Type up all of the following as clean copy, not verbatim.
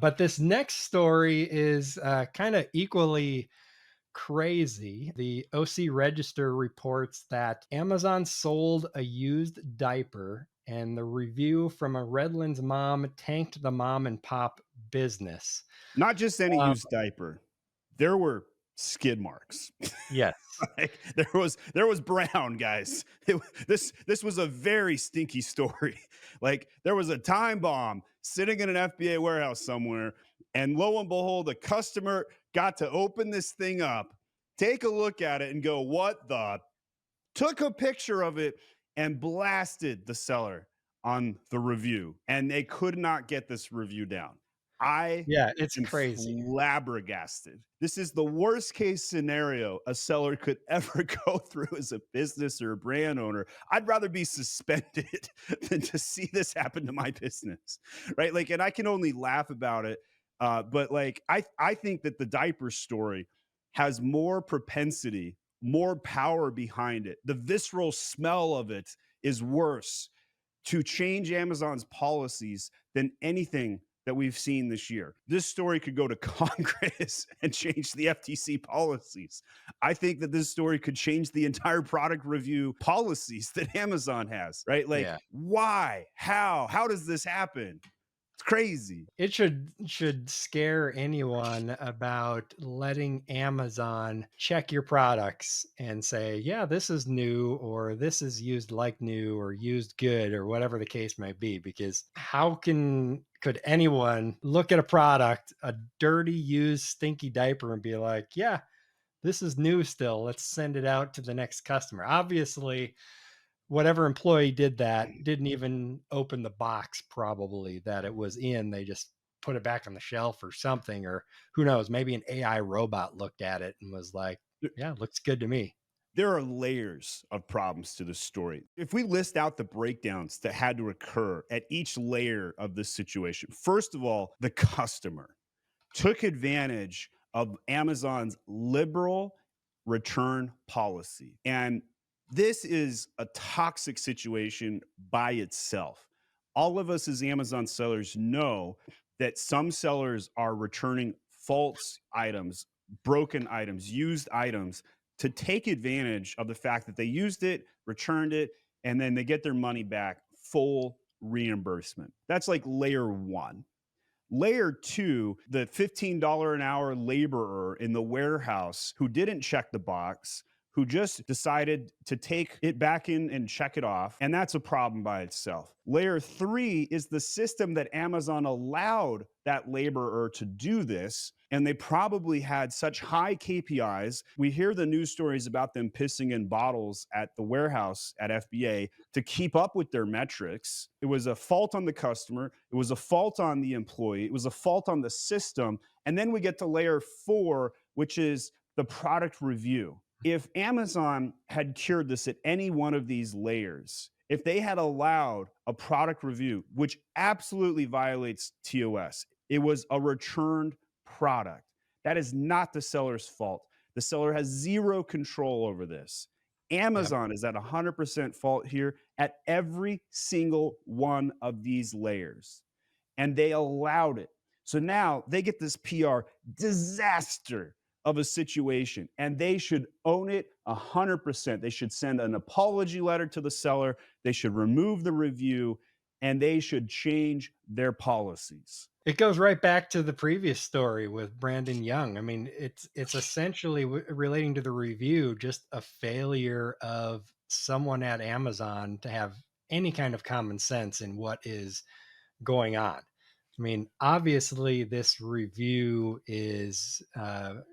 But this next story is kind of equally crazy. The OC Register reports that Amazon sold a used diaper, and the review from a Redlands mom tanked the mom and pop business. Not just any Um, used diaper. There were skid marks. yes. Like there was brown, guys. This was a very stinky story. Like there was a time bomb sitting in an FBA warehouse somewhere, and lo and behold, a customer got to open this thing up, take a look at it, and go, "What the?" Took a picture of it and blasted the seller on the review, and they could not get this review down. I Yeah, it's am crazy. flabbergasted. This is the worst case scenario a seller could ever go through as a business or a brand owner. I'd rather be suspended than to see this happen to my business, right? Like, and I can only laugh about it. But like, I think that the diaper story has more propensity, more power behind it. The visceral smell of it is worse to change Amazon's policies than anything that we've seen this year. This story could go to Congress and change the FTC policies. I think that this story could change the entire product review policies that Amazon has, right? Like, Yeah. why? How does this happen? It's crazy. It should scare anyone about letting Amazon check your products and say, "Yeah, this is new," or "This is used like new," or "used good," or whatever the case may be, because how could anyone look at a product, a dirty, used, stinky diaper and be like, "Yeah, this is new still. Let's send it out to the next customer." Obviously, whatever employee did that didn't even open the box probably that it was in. They just put it back on the shelf or something, or who knows, maybe an AI robot looked at it and was like, "Yeah, looks good to me." There are layers of problems to this story. If we list out the breakdowns that had to occur at each layer of this situation, first of all, the customer took advantage of Amazon's liberal return policy. And this is a toxic situation by itself. All of us as Amazon sellers know that some sellers are returning false items, broken items, used items to take advantage of the fact that they used it, returned it, and then they get their money back, full reimbursement. That's like layer one. Layer two, the $15 an hour laborer in the warehouse who didn't check the box, who just decided to take it back in and check it off. And that's a problem by itself. Layer three is the system that Amazon allowed that laborer to do this. And they probably had such high KPIs. We hear the news stories about them pissing in bottles at the warehouse at FBA to keep up with their metrics. It was a fault on the customer. It was a fault on the employee. It was a fault on the system. And then we get to layer four, which is the product review. If Amazon had cured this at any one of these layers, if they had allowed a product review, which absolutely violates TOS, it was a returned product. That is not the seller's fault. The seller has zero control over this. Yep. Amazon is at 100% fault here at every single one of these layers. And they allowed it. So now they get this PR disaster of a situation and they should own it 100%. They should send an apology letter to the seller. They should remove the review and they should change their policies. It goes right back to the previous story with Brandon Young. I mean, it's essentially relating to the review, just a failure of someone at Amazon to have any kind of common sense in what is going on. I mean, obviously, this review is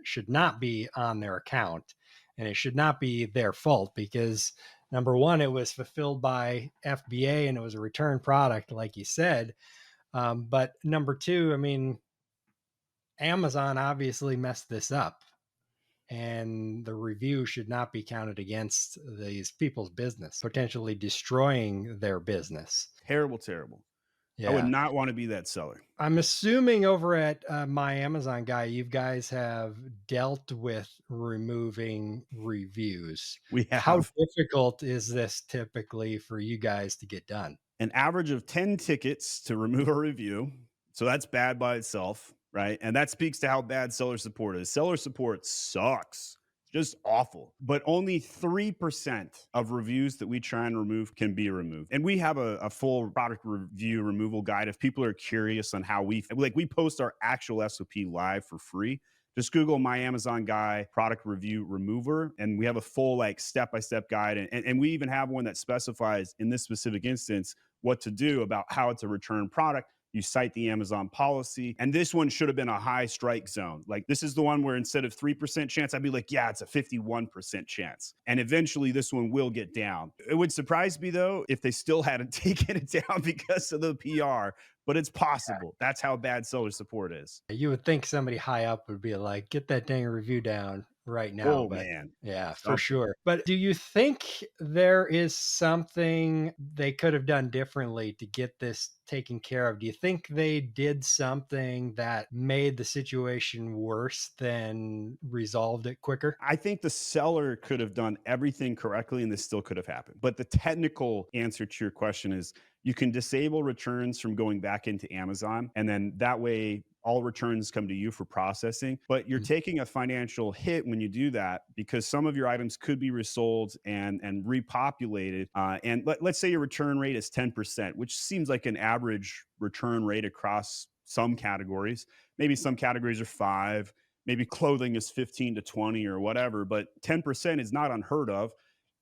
should not be on their account, and it should not be their fault because number one, it was fulfilled by FBA and it was a return product, like you said. But number two, I mean, Amazon obviously messed this up, and the review should not be counted against these people's business, potentially destroying their business. Terrible, terrible. I would Yeah. not want to be that seller. I'm assuming over at My Amazon Guy, you guys have dealt with removing reviews. We How have difficult is this typically for you guys to get done? an average of 10 tickets to remove a review. So that's bad by itself, right? And that speaks to how bad seller support is. Seller support sucks. Just awful. But only 3% of reviews that we try and remove can be removed. And we have a full product review removal guide. If people are curious on how we post our actual SOP live for free. Just Google my Amazon guy product review remover, and we have a full like step-by-step guide. And we even have one that specifies in this specific instance what to do about how it's a return product. You cite the Amazon policy. And this one should have been a high strike zone. Like, this is the one where instead of 3% chance, I'd be like, yeah, it's a 51% chance. And eventually this one will get down. It would surprise me, though, if they still hadn't taken it down because of the PR, but it's possible. That's how bad seller support is. You would think somebody high up would be like, "Get that dang review down right now," Oh, but man. yeah, for Something. sure. But do you think there is something they could have done differently to get this taken care of? Do you think they did something that made the situation worse than resolved it quicker? I think the seller could have done everything correctly and this still could have happened. But the technical answer to your question is you can disable returns from going back into Amazon. And then that way, all returns come to you for processing. But you're Mhm. taking a financial hit when you do that because some of your items could be resold and repopulated. Let's say your return rate is 10%, which seems like an average return rate across some categories. Maybe some categories are five, maybe clothing is 15 to 20 or whatever, but 10% is not unheard of.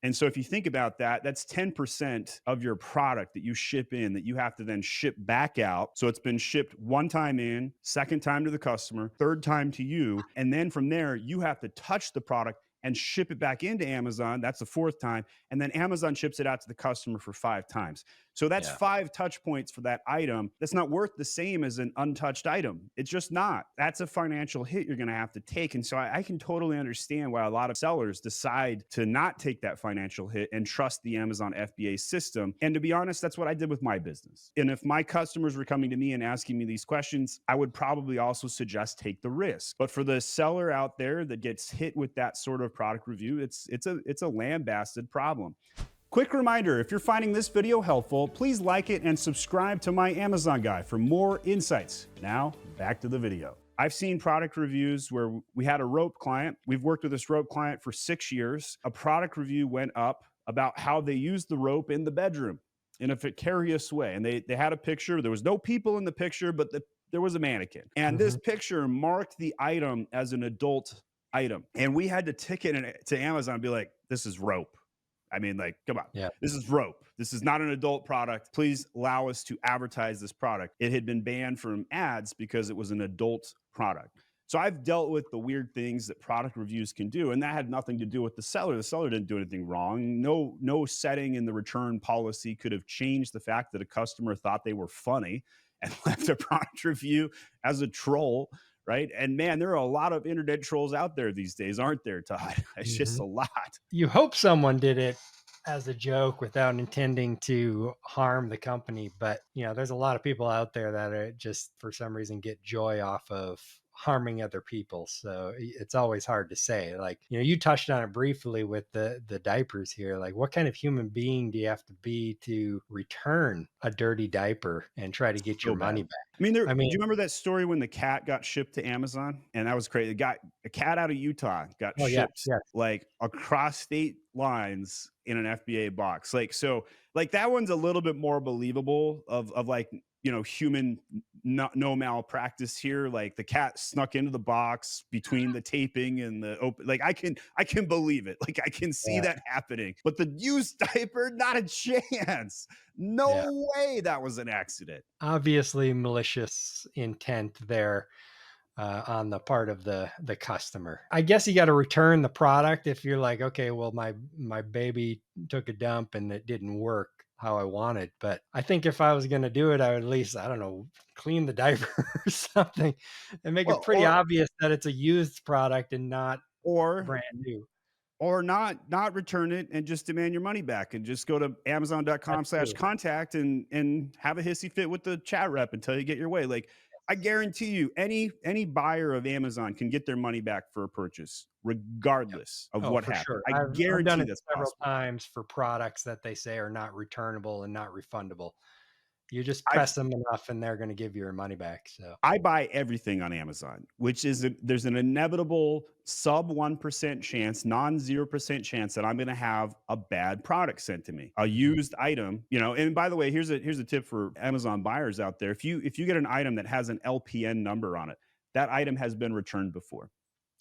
And so if you think about that, that's 10% of your product that you ship in that you have to then ship back out. So it's been shipped one time in, second time to the customer, third time to you. And then from there, you have to touch the product and ship it back into Amazon. That's the fourth time. And then Amazon ships it out to the customer for five times. So that's Yeah. five touch points for that item. That's not worth the same as an untouched item. It's just not. That's a financial hit you're going to have to take. And so I can totally understand why a lot of sellers decide to not take that financial hit and trust the Amazon FBA system. And to be honest, that's what I did with my business. And if my customers were coming to me and asking me these questions, I would probably also suggest take the risk. But for the seller out there that gets hit with that sort of product review, it's a lambasted problem. Quick reminder, if you're finding this video helpful, please like it and subscribe to my Amazon guy for more insights. Now, back to the video. I've seen product reviews where we had a rope client. We've worked with this rope client for 6 years. A product review went up about how they used the rope in the bedroom in a precarious way. And they had a picture. There was no people in the picture, but there was a mannequin. And this Mhm. picture marked the item as an adult item. And we had to ticket it to Amazon and be like, this is rope. I mean, like, come on. Yeah. This is rope. This is not an adult product. Please allow us to advertise this product. It had been banned from ads because it was an adult product. So I've dealt with the weird things that product reviews can do, and that had nothing to do with the seller. The seller didn't do anything wrong. No setting in the return policy could have changed the fact that a customer thought they were funny and left a product review as a troll, right? And man, there are a lot of internet trolls out there these days, aren't there, Todd? It's just Mhm. a lot. You hope someone did it as a joke without intending to harm the company, but there's a lot of people out there that are just for some reason get joy off of harming other people. So it's always hard to say. Like, you touched on it briefly with the diapers here. Like, what kind of human being do you have to be to return a dirty diaper and try to get your So money bad. back? I mean, do I mean, you remember that story when the cat got shipped to Amazon? And that was crazy. It got a cat out of Utah got oh yeah, shipped yeah. like across state lines in an FBA box. Like, so like that one's a little bit more believable of like, human no malpractice here. Like the cat snuck into the box between the taping and the open. Like I can believe it. Like I can see Yeah, that happening. But the used diaper, not a chance. yeah. No way that was an accident. Obviously malicious intent there on the part of the customer. I guess you got to return the product if you're like, okay, well, my baby took a dump and it didn't work how I wanted. But I think if I was going to do it, I would at least, I don't know, clean the diaper or something and make it Well, pretty obvious that it's a used product and not or brand new. not return it and just demand your money back and just go to That's true. amazon.com/contact and have a hissy fit with the chat rep until you get your way. Like I guarantee you any buyer of Amazon can get their money back for a purchase Yep. regardless of Oh, what for happened. sure. I I've done guarantee it that's several possible. times for products that they say are not returnable and not refundable. You just I've press them enough and they're gonna give you your money back, so I buy everything on Amazon, which is there's an inevitable sub 1% chance, non 0% chance that I'm going to have a bad product sent to me, a mhm. used item, you know. And by the way, here's a tip for Amazon buyers out there. If you get an item that has an LPN number on it, that item has been returned before.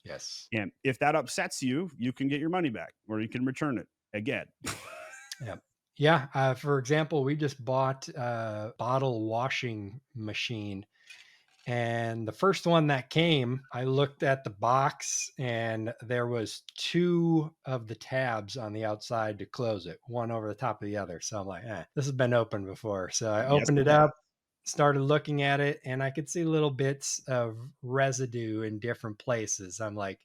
Yes. And if that upsets you, you can get your money back or you can return it again. Yep. Yeah, for example, we just bought a bottle washing machine, and the first one that came, I looked at the box and there was 2 of the tabs on the outside to close it, one over the top of the other. So I'm like, this has been opened before. So I Yes, opened it it has. up, started looking at it, and I could see little bits of residue in different places. I'm like,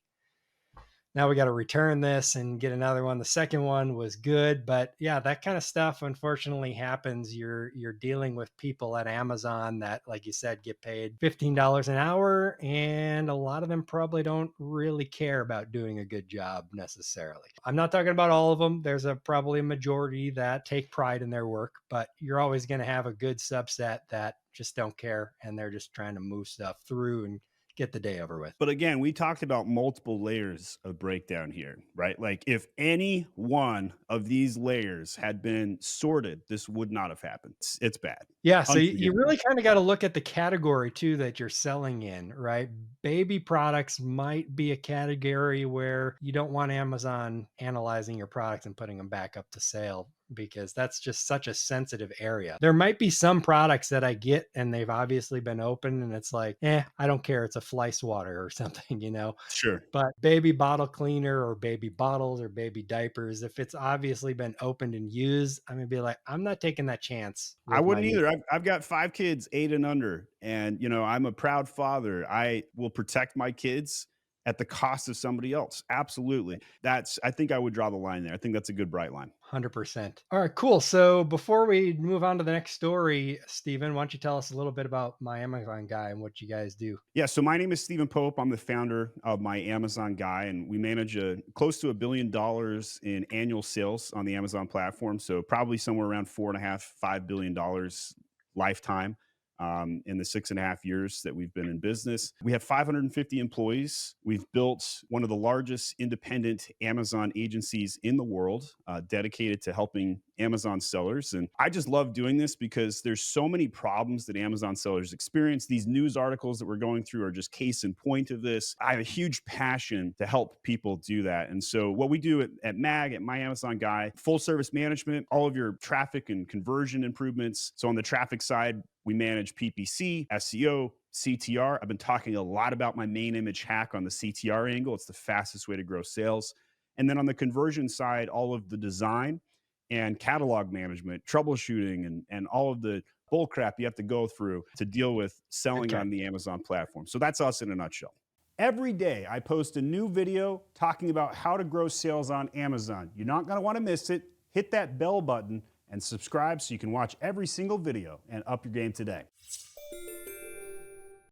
now we got to return this and get another one. The second one was good, but yeah, that kind of stuff unfortunately happens. You're dealing with people at Amazon that, like you said, get paid $15 an hour, and a lot of them probably don't really care about doing a good job necessarily. I'm not talking about all of them. There's a probably a majority that take pride in their work, but you're always going to have a good subset that just don't care and they're just trying to move stuff through and get the day over with. But again, we talked about multiple layers of breakdown here, right? Like if any one of these layers had been sorted, this would not have happened. It's bad. Yeah, so you Unforgivable. really kinda gotta look at the category too that you're selling in, right? Baby products might be a category where you don't want Amazon analyzing your products and putting them back up to sale because that's just such a sensitive area. There might be some products that I get and they've obviously been opened and it's like, I don't care, it's a fly swatter or something, you know? Sure. But baby bottle cleaner or baby bottles or baby diapers, if it's obviously been opened and used, I'm gonna be like, I'm not taking that chance I with my wouldn't new. either. I've got 5 kids, 8 and under, and, you know, I'm a proud father. I will protect my kids at the cost of somebody else. Absolutely. That's I think I would draw the line there. I think that's a good bright line. 100%. All right, cool. So before we move on to the next story, Stephen, why don't you tell us a little bit about my Amazon guy and what you guys do? Yeah, so my name is Stephen Pope. I'm the founder of my Amazon Guy, and we manage close to $1 billion in annual sales on the Amazon platform. So probably somewhere around 4.5, $5 billion lifetime in the 6.5 years that we've been in business. We have 550 employees. We've built one of the largest independent Amazon agencies in the world, dedicated to helping Amazon sellers. And I just love doing this because there's so many problems that Amazon sellers experience. These news articles that we're going through are just case in point of this. I have a huge passion to help people do that. And so what we do at MAG, at My Amazon Guy, full service management, all of your traffic and conversion improvements. So on the traffic side, we manage PPC, SEO, CTR. I've been talking a lot about my main image hack on the CTR angle. It's the fastest way to grow sales. And then on the conversion side, all of the design and catalog management, troubleshooting, and all of the bull crap you have to go through to deal with selling Okay. on the Amazon platform. So that's us in a nutshell. Every day, I post a new video talking about how to grow sales on Amazon. You're not going to want to miss it. Hit that bell button and subscribe so you can watch every single video and up your game today.